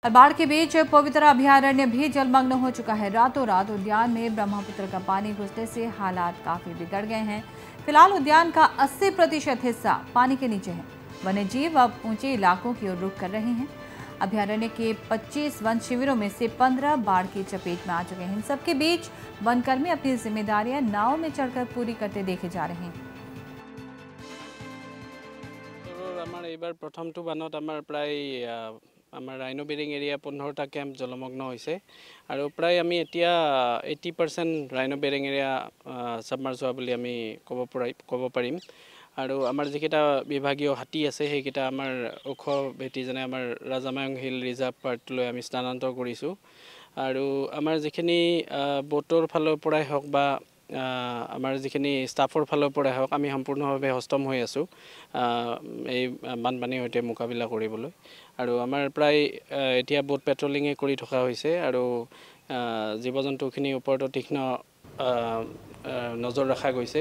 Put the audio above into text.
और बाढ़ के बीच पवित्र अभयारण्य भी जलमग्न हो चुका है। रातों रात उद्यान में ब्रह्मपुत्र का पानी घुसने से हालात काफी बिगड़ गए हैं। फिलहाल उद्यान का 80% हिस्सा पानी के नीचे है। वन्यजीव अब ऊंचे इलाकों की ओर रुख कर रहे हैं। अभयारण्य के 25 वन शिविरों में से 15 बाढ़ की चपेट में आ चुके हैं। इन सबके बीच वनकर्मी अपनी जिम्मेदारियां नाव में चढ़कर पूरी करते देखे जा रहे हैं। प्रथम बानत प्राय राइनो बेरिंग एरिया 15टा कैम्प जलमग्न होइसे और प्राय 80% राइनो बेरिंग एरिया सबमार्ज हुआ बुली आमी कब पारिम और आमार जिकेटा विभागीय हाथी आछे हेकेटा आमार ओख भेटी जेने आमार राजामायং हिल रिजार्व पार्टলৈ आमी स्थानान्तर करिछु और आमार जिखिनि बोटर फाলৰ পৰাই হওক বা आमार जिखिनि स्टाफर फाলৰ পৰাই হওক आमी सम्पूर्णभाৱে हस्तम হৈ আছো এই বানপানীৰ সৈতে মোকাবিলা কৰিবলৈ আৰু আমাৰ প্ৰায় এতিয়া বোট পেট্ৰলিং কৰি থকা হৈছে আৰু জীৱ-জন্তুখিনিৰ ওপৰত তীক্ষ্ণ নজৰ ৰখা গৈছে।